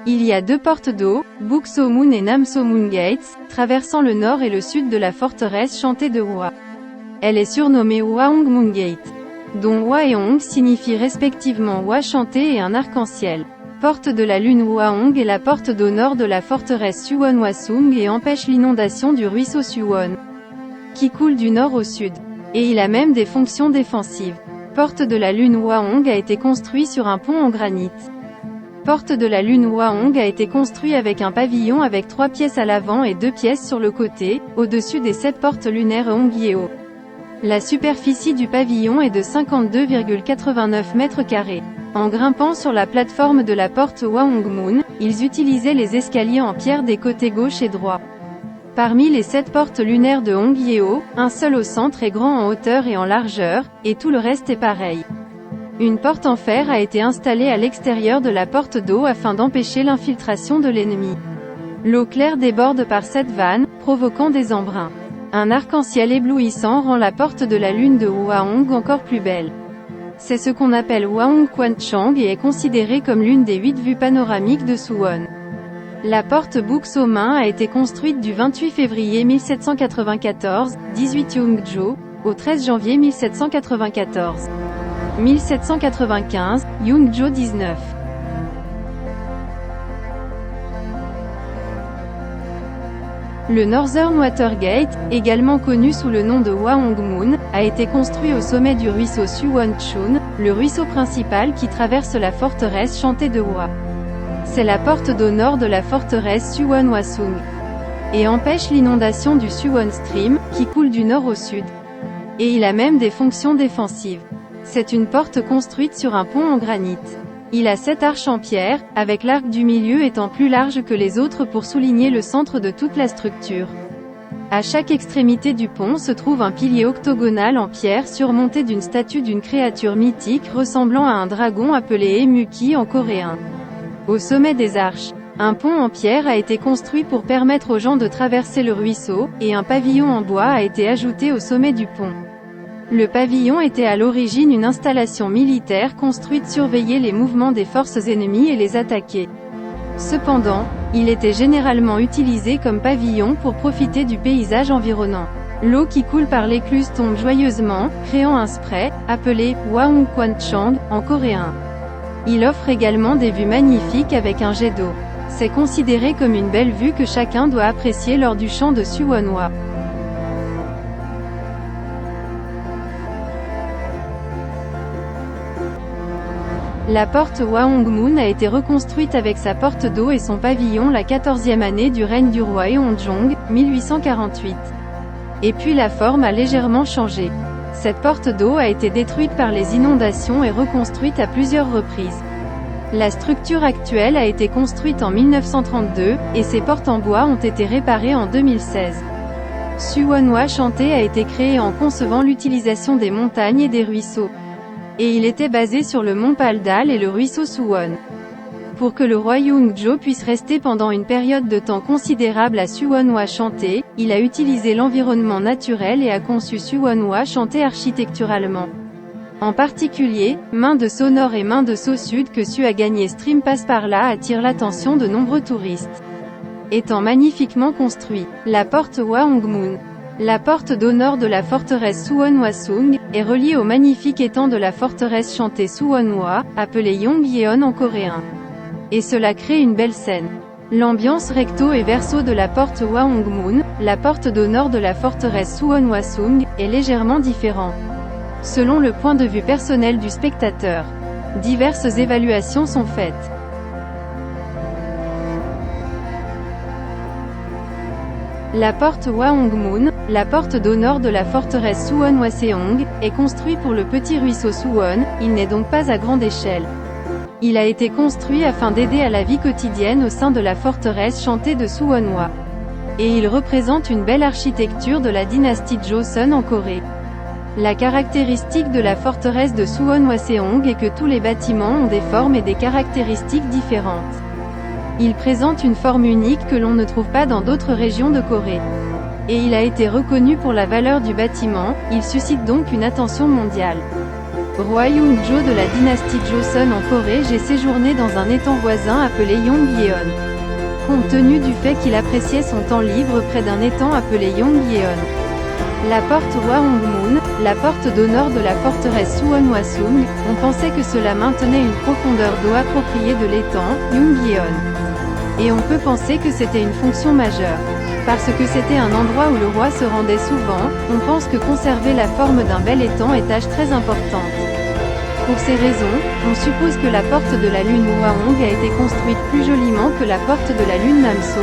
Il y a deux portes d'eau, Buksomun et Namsomun Gates, traversant le nord et le sud de la forteresse chantée de Hwa. Elle est surnommée Hwaongmun Gate, dont Hwa et Hong signifient respectivement Hwa chanté et un arc-en-ciel. Porte de la lune Hwaong est la porte d'eau nord de la forteresse Suwon-Hwasung et empêche l'inondation du ruisseau Suwon, qui coule du nord au sud. Et il a même des fonctions défensives. Porte de la lune Hwaong a été construit sur un pont en granit. Porte de la lune Hwaong a été construit avec un pavillon avec 3 pièces à l'avant et 2 pièces sur le côté, au-dessus des 7 portes lunaires Hongyeo. La superficie du pavillon est de 52,89 mètres carrés. En grimpant sur la plateforme de la porte Hwaongmun, ils utilisaient les escaliers en pierre des côtés gauche et droit. Parmi les 7 portes lunaires de Hongyeo, un seul au centre est grand en hauteur et en largeur, et tout le reste est pareil. Une porte en fer a été installée à l'extérieur de la porte d'eau afin d'empêcher l'infiltration de l'ennemi. L'eau claire déborde par cette vanne, provoquant des embruns. Un arc-en-ciel éblouissant rend la porte de la lune de Hwaong encore plus belle. C'est ce qu'on appelle Hwaong Kwanchang et est considérée comme l'une des 8 vues panoramiques de Suwon. La porte Buksomun a été construite du 28 février 1794, 18 Yungjo, au 13 janvier 1794. 1795, Yungjo 19. Le Northern Water Gate, également connu sous le nom de Hwaongmun, a été construit au sommet du ruisseau Suwon-Chun, le ruisseau principal qui traverse la forteresse chantée de Hwa. C'est la porte d'eau nord de la forteresse Suwon-Hwasung, et empêche l'inondation du Suwon Stream, qui coule du nord au sud. Et il a même des fonctions défensives. C'est une porte construite sur un pont en granit. Il a 7 arches en pierre, avec l'arc du milieu étant plus large que les autres pour souligner le centre de toute la structure. À chaque extrémité du pont se trouve un pilier octogonal en pierre surmonté d'une statue d'une créature mythique ressemblant à un dragon appelé Emuki en coréen. Au sommet des arches, un pont en pierre a été construit pour permettre aux gens de traverser le ruisseau, et un pavillon en bois a été ajouté au sommet du pont. Le pavillon était à l'origine une installation militaire construite surveiller les mouvements des forces ennemies et les attaquer. Cependant, il était généralement utilisé comme pavillon pour profiter du paysage environnant. L'eau qui coule par l'écluse tombe joyeusement, créant un spray, appelé Hwaong Kwanchang, en coréen. Il offre également des vues magnifiques avec un jet d'eau. C'est considéré comme une belle vue que chacun doit apprécier lors du chant de Suwon-Hwa. La porte Hwaongmun a été reconstruite avec sa porte d'eau et son pavillon la 14e année du règne du roi Yeonjong, 1848. Et puis la forme a légèrement changé. Cette porte d'eau a été détruite par les inondations et reconstruite à plusieurs reprises. La structure actuelle a été construite en 1932, et ses portes en bois ont été réparées en 2016. Suwon-Hwa chanté a été créé en concevant l'utilisation des montagnes et des ruisseaux. Et il était basé sur le mont Paldal et le ruisseau Suwon. Pour que le roi Yungjo puisse rester pendant une période de temps considérable à Suwon-Hwa chanté, il a utilisé l'environnement naturel et a conçu Suwon-Hwa chanté architecturalement. En particulier, Main de Sceau Nord et Main de Sceau Sud que Su a gagné Stream passe par là attirent l'attention de nombreux touristes. Étant magnifiquement construit, la porte Hwaongmun, la porte d'eau nord de la forteresse Suwon-Hwasung, est reliée au magnifique étang de la forteresse chantée Suwon-Hwa, appelé Yongyeon en coréen. Et cela crée une belle scène. L'ambiance recto et verso de la porte Hwaongmun, la porte d'eau nord de la forteresse Suwon-Hwasung, est légèrement différente. Selon le point de vue personnel du spectateur, diverses évaluations sont faites. La porte Hwaongmun, la porte d'eau nord de la forteresse Suwon-Hwaseong, est construite pour le petit ruisseau Suwon, il n'est donc pas à grande échelle. Il a été construit afin d'aider à la vie quotidienne au sein de la forteresse chantée de Suwon-Hwa. Et il représente une belle architecture de la dynastie Joseon en Corée. La caractéristique de la forteresse de Suwon-Hwaseong est que tous les bâtiments ont des formes et des caractéristiques différentes. Il présente une forme unique que l'on ne trouve pas dans d'autres régions de Corée. Et il a été reconnu pour la valeur du bâtiment, il suscite donc une attention mondiale. Roi Yongjo de la dynastie Joseon en Corée. J'ai séjourné dans un étang voisin appelé Yongyeon. Compte tenu du fait qu'il appréciait son temps libre près d'un étang appelé Yongyeon. La porte Hwangmun, la porte d'au nord de la forteresse Suwonhwasung, on pensait que cela maintenait une profondeur d'eau appropriée de l'étang, Yongyeon. Et on peut penser que c'était une fonction majeure. Parce que c'était un endroit où le roi se rendait souvent, on pense que conserver la forme d'un bel étang est tâche très importante. Pour ces raisons, on suppose que la porte de la lune Hwahong a été construite plus joliment que la porte de la lune Namso.